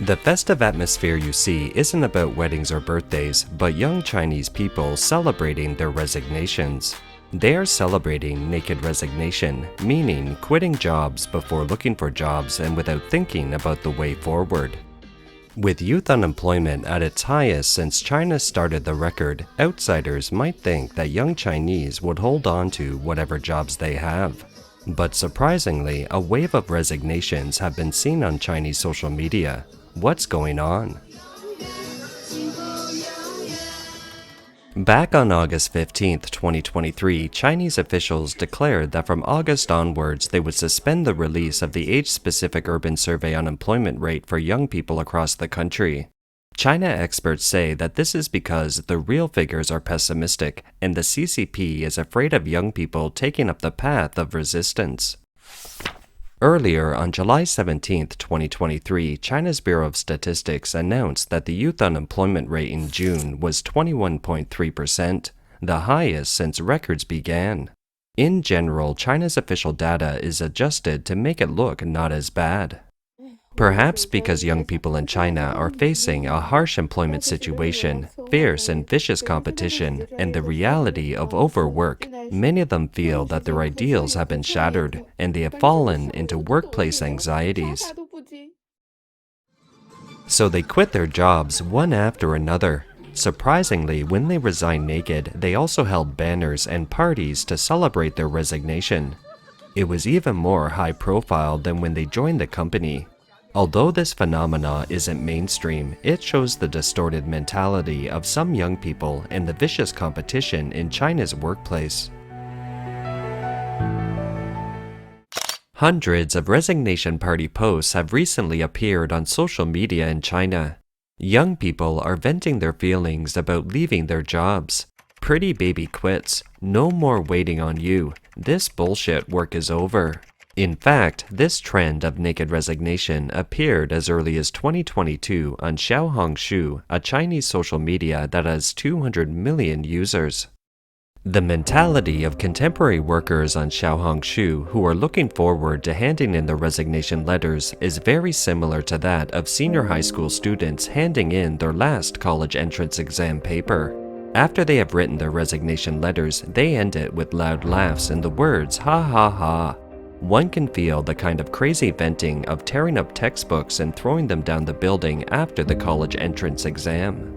The festive atmosphere you see isn't about weddings or birthdays, but young Chinese people celebrating their resignations. They are celebrating naked resignation, meaning quitting jobs before looking for jobs and without thinking about the way forward. With youth unemployment at its highest since China started the record, outsiders might think that young Chinese would hold on to whatever jobs they have. But surprisingly, a wave of resignations have been seen on Chinese social media. What's going on? Back on August 15, 2023, Chinese officials declared that from August onwards they would suspend the release of the age-specific urban survey unemployment rate for young people across the country. China experts say that this is because the real figures are pessimistic and the CCP is afraid of young people taking up the path of resistance. Earlier, on July 17, 2023, China's Bureau of Statistics announced that the youth unemployment rate in June was 21.3%, the highest since records began. In general, China's official data is adjusted to make it look not as bad. Perhaps because young people in China are facing a harsh employment situation, fierce and vicious competition, and the reality of overwork, many of them feel that their ideals have been shattered and they have fallen into workplace anxieties. So they quit their jobs one after another. Surprisingly, when they resigned naked, they also held banners and parties to celebrate their resignation. It was even more high profile than when they joined the company. Although this phenomena isn't mainstream, it shows the distorted mentality of some young people and the vicious competition in China's workplace. Hundreds of resignation party posts have recently appeared on social media in China. Young people are venting their feelings about leaving their jobs. Pretty baby quits, no more waiting on you, this bullshit work is over. In fact, this trend of naked resignation appeared as early as 2022 on Xiaohongshu, a Chinese social media that has 200 million users. The mentality of contemporary workers on Xiaohongshu who are looking forward to handing in their resignation letters is very similar to that of senior high school students handing in their last college entrance exam paper. After they have written their resignation letters, they end it with loud laughs and the words, "ha ha ha." One can feel the kind of crazy venting of tearing up textbooks and throwing them down the building after the college entrance exam.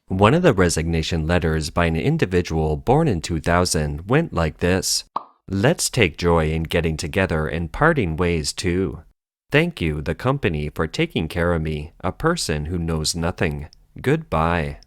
One of the resignation letters by an individual born in 2000 went like this: "Let's take joy in getting together and parting ways too. Thank you, the company, for taking care of me, a person who knows nothing. Goodbye."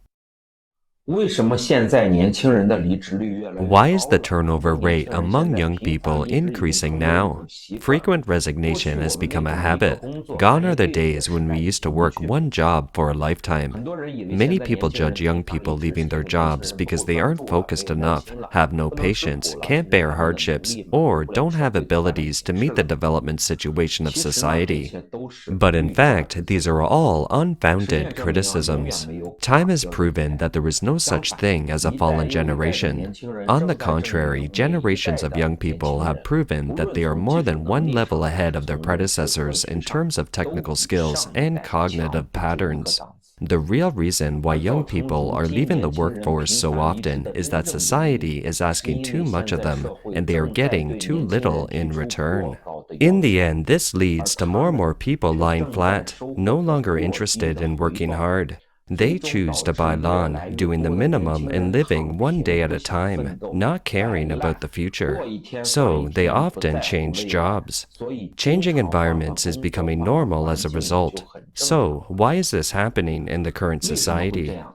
为什么现在年轻人的离职率越来越 Why 高 is the 了？ turnover 年 rate 轻人现 among 在 young 频繁 people 离职已经 increasing 成为一 now? 种习惯。 Frequent 过 resignation 去 has 我们 become a 面对一个 habit. 工作 Gone 排 are the 队的 days 时 when we 代已 used to 经过 work 去了。 one job for a lifetime. 很多人以为 Many 现在 people 年轻人 judge 频 young 繁 people 离职 leaving 是 their 因为年轻 jobs 人不 because 够 they 专 aren't 注了，没 focused 有耐 enough, 心了， have no 不能吃 patience, 苦了， can't 因为 bear 他们的 hardships, 能力 or 不能 don't 胜 have 对他人 abilities to 是 meet the 了。 development situation of 其实呢，这 society. 些都是 But in 绿化 fact, 的 these 结 are 果。 all 实践 unfounded 证明啊，永远 criticisms. 没有 Time 画 has 标准答 proven 案。 that there is no 相 such 反， thing as a 一代 fallen 又一代的 generation. 年轻人 On the 正在证明 contrary, 每一 generations 代 of 的 young 年 people 轻 have 人， proven 无 that 论 they are 从 more 技术 than 能 one 力 level 上，还 ahead 是 of their 从人格特 predecessors 质 in 上， terms of 都 technical 比 skills 上一 and 代强 cognitive 不止一个 patterns. 档次。 The real reason why 而 young 造成 people 如 are 今 leaving the 年轻人 workforce 频 so 繁离职 often 的 is 真 that 正原因， society is 是 asking 因 too 为 much 现 of 在 them 社会 and they are 正在 getting 对 too 年轻 little 人提 in 出过 return. 高的要 In the 求， end, this 而 leads to 他 more and 们 more people 却 lying 正在 flat, 收获 no 很 longer 过低 interested 的 in 回 working 报， hard. 最 They 终 choose 导 to 致 buy 越 lawn, 来越 doing the 多的年 minimum 轻 and 人 living 躺 one 平， day at 不 a 想 time, 奋斗， not 摆 caring about 烂， the future. 过一天算一 So they 天，不 often 在乎 change 未来， jobs. 所以经 Changing 常换换 environments is 工作， becoming 换换 normal 环 as a 境就 result. 很正常 So, 了。 why is this happening in the current 为什么会这 society? 样？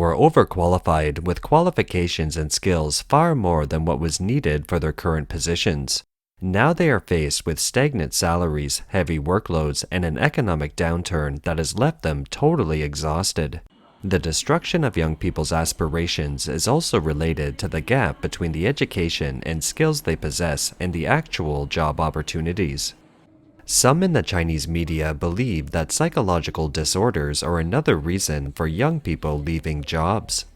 were overqualified with qualifications and skills far more than what was needed for their current positions. Now they are faced with stagnant salaries, heavy workloads, and an economic downturn that has left them totally exhausted. The destruction of young people's aspirations is also related to the gap between the education and skills they possess and the actual job opportunities. Some in the Chinese media believe that psychological disorders are another reason for young people leaving jobs.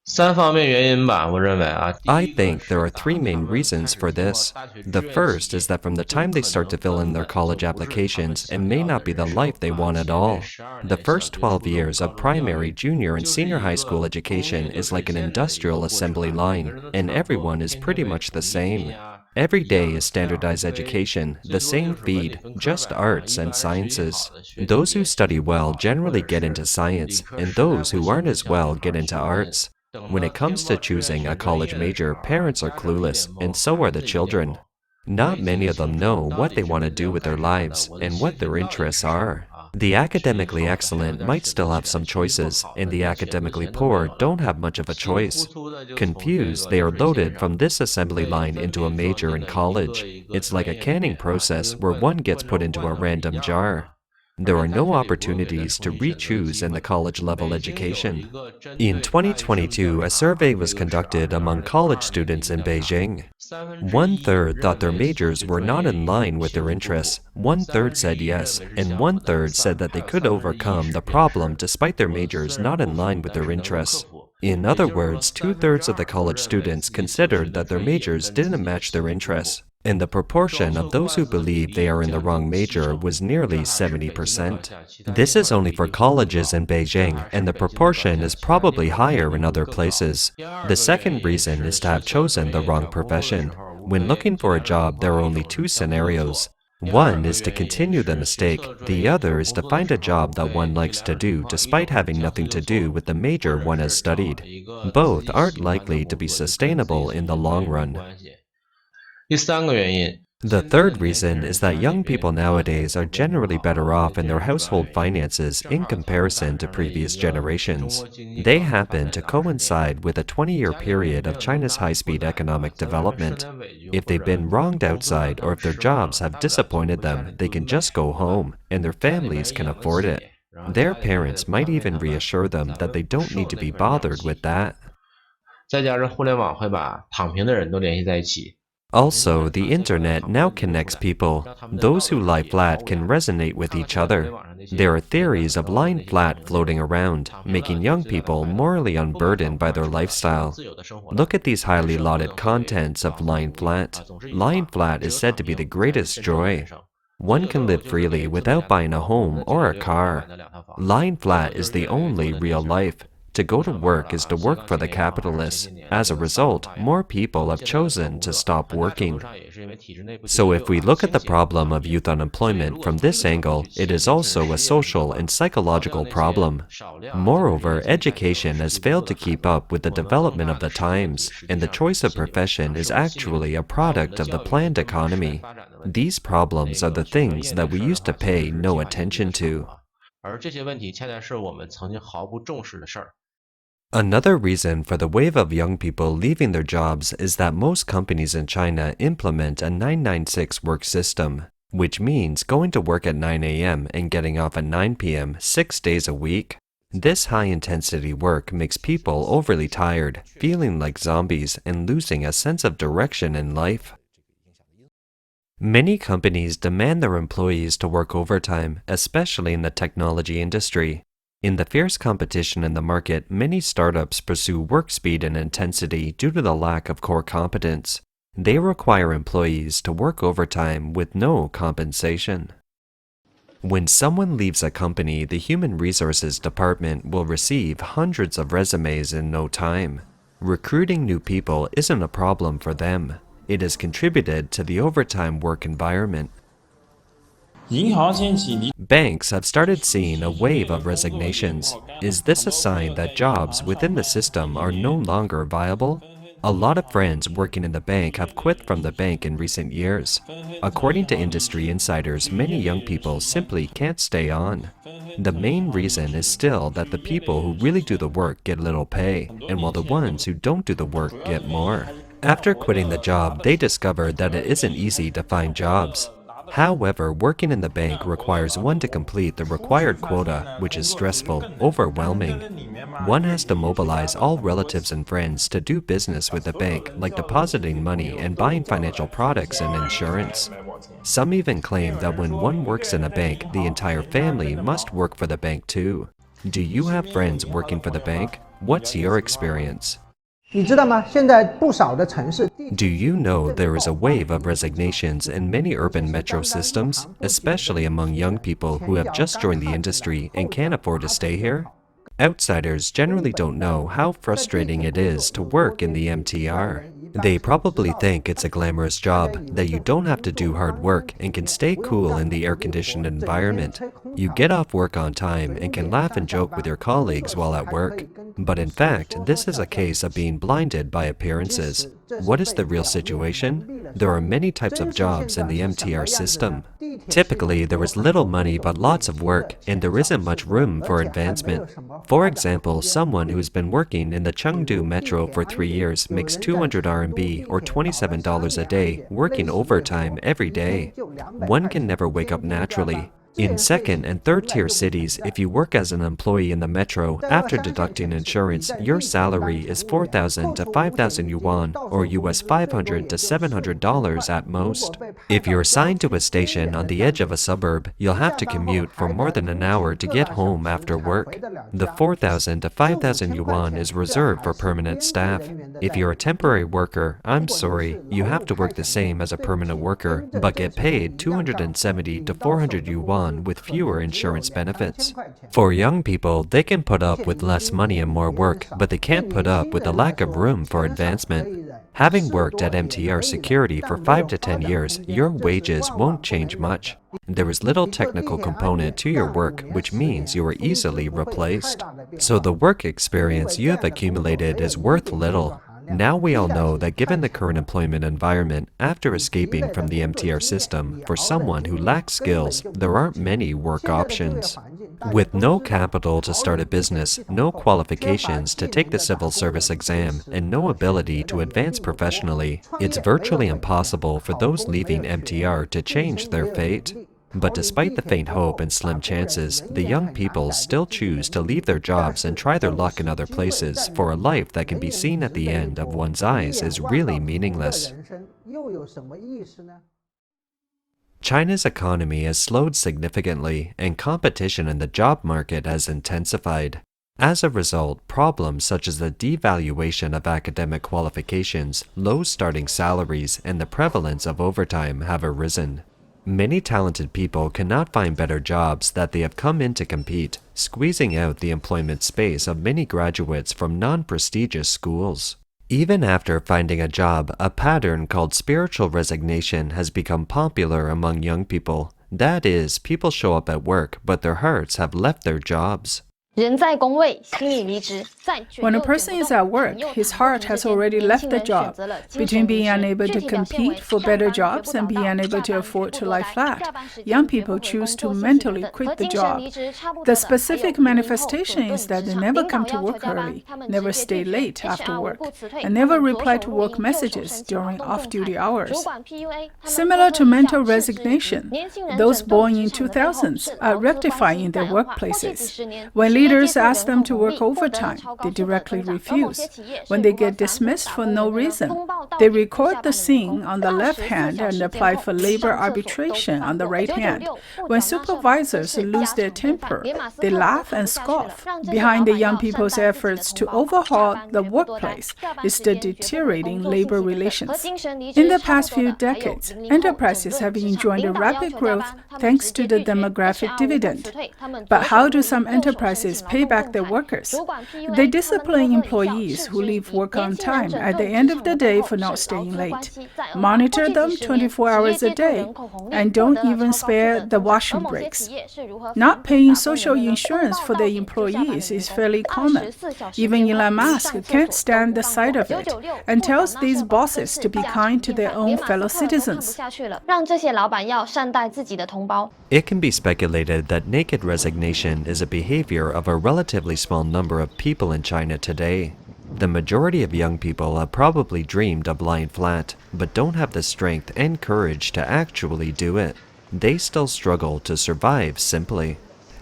3方面原因吧，我认为啊，第 I 一个 think there 是 are 当 three 他 main 们 reasons 开始 for 做 this. 大学 The 志愿 first 期， is that from the 已经 time they 可 start 能 to fill in 根 their 本就 college 不是他们 applications, it 想 may 要的 not be 人 the 生 life they 啊。 want at 前面 all. 12 The 年小 first 学、初 12 中、years 高 of 中、教 primary, 育， junior, and 就是 senior 一 high 个 school 工业 education 流 is 水 like an 线的一个 industrial 过程 assembly 啊，每个 line, 人都知 and 道说 everyone is 天天 pretty 得 much the 统一品 same. 呀， Every 一样 day 的 is 资料会 standardized 飞， education, 最 the 多就 same 是文理 feed, 分科 just 呗啊， arts 一 and 般学习好 sciences. 的学体 Those who 育， study well 啊，或 generally 者 get into 是理 science, 科 and 实在 those 不 who 行 aren't 的 as 像女 well 孩 get 儿 into 学文， arts. 等 When 到 it comes 填 to 报志愿 choosing a 选专 college 业的时 major, 候啊， parents are 家长一 clueless, 脸 and 懵， so 孩 are the 子一脸 children. 懵。Not 没几 many 个 of them 清楚 know 到 what 底 they 是 want to 人 do 生 with their 干啥的， lives 我的 and 兴 what 趣 their 到底是 interests 什么 are. 啊？ The 学习 academically 好还有 excellent 点 might 选择 still have 权， some 学习不 choices, 好 and 的 the 连选择 academically 权都没有 poor 了。 don't have much of a 稀里糊 choice. 涂的 Confused, they are loaded from this assembly line into a major in college. It's like a canning process where one gets put into a random jar. There are no opportunities to re-choose in the college-level education. In 2022, a survey was conducted among college students in Beijing. One-third thought their majors were not in line with their interests, one-third said yes, and one-third said that they could overcome the problem despite their majors not in line with their interests. In other words, two-thirds of the college students considered that their majors didn't match their interests, and the proportion of those who believe they are in the wrong major was nearly 70%. This is only for colleges in Beijing, and the proportion is probably higher in other places. The second reason is to have chosen the wrong profession. When looking for a job, there are only two scenarios. One is to continue the mistake, the other is to find a job that one likes to do despite having nothing to do with the major one has studied. Both aren't likely to be sustainable in the long run. The third reason is that young people nowadays are generally better off in their household finances in comparison to previous generations. They happen to coincide with a 20-year period of China's high-speed economic development. If they've been wronged outside or if their jobs have disappointed them, they can just go home, and their families can afford it. Their parents might even reassure them that they don't need to be bothered with that. Also, the internet now connects people. Those who lie flat can resonate with each other. There are theories of lying flat floating around, making young people morally unburdened by their lifestyle. Look at these highly lauded contents of lying flat. Lying flat is said to be the greatest joy. One can live freely without buying a home or a car. Lying flat is the only real life. To go to work is to work for the capitalists. As a result, more people have chosen to stop working. So if we look at the problem of youth unemployment from this angle, it is also a social and psychological problem. Moreover, education has failed to keep up with the development of the times, and the choice of profession is actually a product of the planned economy. These problems are the things that we used to pay no attention to. Another reason for the wave of young people leaving their jobs is that most companies in China implement a 996 work system, which means going to work at 9 a.m. and getting off at 9 p.m. 6 days a week. This high-intensity work makes people overly tired, feeling like zombies, and losing a sense of direction in life. Many companies demand their employees to work overtime, especially in the technology industry. In the fierce competition in the market, many startups pursue work speed and intensity due to the lack of core competence. They require employees to work overtime with no compensation. When someone leaves a company, the human resources department will receive hundreds of resumes in no time. Recruiting new people isn't a problem for them. It has contributed to the overtime work environment. Banks have started seeing a wave of resignations. Is this a sign that jobs within the system are no longer viable? A lot of friends working in the bank have quit from the bank in recent years. According to industry insiders, many young people simply can't stay on. The main reason is still that the people who really do the work get little pay, and while the ones who don't do the work get more. After quitting the job, they discovered that it isn't easy to find jobs. However, working in the bank requires one to complete the required quota, which is stressful, overwhelming. One has to mobilize all relatives and friends to do business with the bank, like depositing money and buying financial products and insurance. Some even claim that when one works in a bank, the entire family must work for the bank too. Do you have friends working for the bank? What's your experience? Do you know there is a wave of resignations in many urban metro systems, especially among young people who have just joined the industry and can't afford to stay here? Outsiders generally don't know how frustrating it is to work in the MTR. They probably think it's a glamorous job, that you don't have to do hard work and can stay cool in the air-conditioned environment. You get off work on time and can laugh and joke with your colleagues while at work. But in fact, this is a case of being blinded by appearances. What is the real situation? There are many types of jobs in the MTR system. Typically, there is little money but lots of work, and there isn't much room for advancement. For example, someone who's been working in the Chengdu Metro for 3 years makes 200 RMB or $27 a day, working overtime every day. One can never wake up naturally. In second and third tier cities, if you work as an employee in the metro, after deducting insurance, your salary is 4,000 to 5,000 yuan, or US $500 to $700 at most. If you're assigned to a station on the edge of a suburb, you'll have to commute for more than an hour to get home after work. The 4,000 to 5,000 yuan is reserved for permanent staff. If you're a temporary worker, I'm sorry, you have to work the same as a permanent worker, but get paid 270 to 400 yuan with fewer insurance benefits. For young people, they can put up with less money and more work, but they can't put up with the lack of room for advancement. Having worked at MTR Security for 5 to 10 years, your wages won't change much. There is little technical component to your work, which means you are easily replaced. So the work experience you have accumulated is worth little. Now we all know that given the current employment environment, after escaping from the MTR system, for someone who lacks skills, there aren't many work options. With no capital to start a business, no qualifications to take the civil service exam, and no ability to advance professionally, it's virtually impossible for those leaving MTR to change their fate. But despite the faint hope and slim chances, the young people still choose to leave their jobs and try their luck in other places, for a life that can be seen at the end of one's eyes is really meaningless. China's economy has slowed significantly, and competition in the job market has intensified. As a result, problems such as the devaluation of academic qualifications, low starting salaries, and the prevalence of overtime have arisen. Many talented people cannot find better jobs that they have come in to compete, squeezing out the employment space of many graduates from non-prestigious schools. Even after finding a job, a pattern called spiritual resignation has become popular among young people. That is, people show up at work, but their hearts have left their jobs. When a person is at work, his heart has already left the job. Between being unable to compete for better jobs and being unable to afford to lie flat, young people choose to mentally quit the job. The specific manifestation is that they never come to work early, never stay late after work, and never reply to work messages during off-duty hours. Similar to mental resignation, those born in 2000s are rectifying their workplaces. When leaders ask them to work overtime, they directly refuse. When they get dismissed for no reason, they record the scene on the left hand and apply for labor arbitration on the right hand. When supervisors lose their temper, they laugh and scoff. Behind the young people's efforts to overhaul the workplace is the deteriorating labor relations. In the past few decades, enterprises have enjoyed a rapid growth thanks to the demographic dividend. But how do some enterprises pay back their workers? They discipline employees who leave work on time at the end of the day for not staying late, monitor them 24 hours a day, and don't even spare the washroom breaks. Not paying social insurance for their employees is fairly common. Even Elon Musk can't stand the sight of it and tells these bosses to be kind to their own fellow citizens. It can be speculated that naked resignation is a behavior of a relatively small number of people in China today. The majority of young people have probably dreamed of lying flat, but don't have the strength and courage to actually do it. They still struggle to survive simply.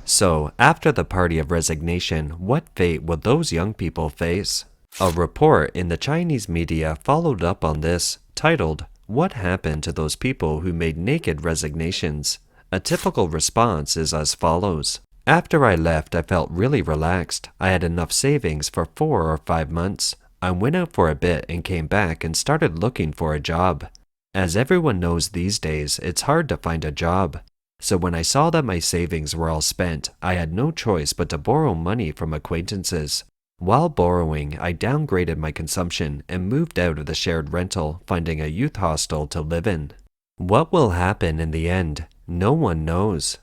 So, after the party of resignation, what fate will those young people face? A report in the Chinese media followed up on this, titled, "What happened to those people who made naked resignations?" A typical response is as follows. After I left, I felt really relaxed. I had enough savings for 4 or 5 months. I went out for a bit and came back and started looking for a job. As everyone knows these days, it's hard to find a job. So when I saw that my savings were all spent, I had no choice but to borrow money from acquaintances. While borrowing, I downgraded my consumption and moved out of the shared rental, finding a youth hostel to live in. What will happen in the end? No one knows.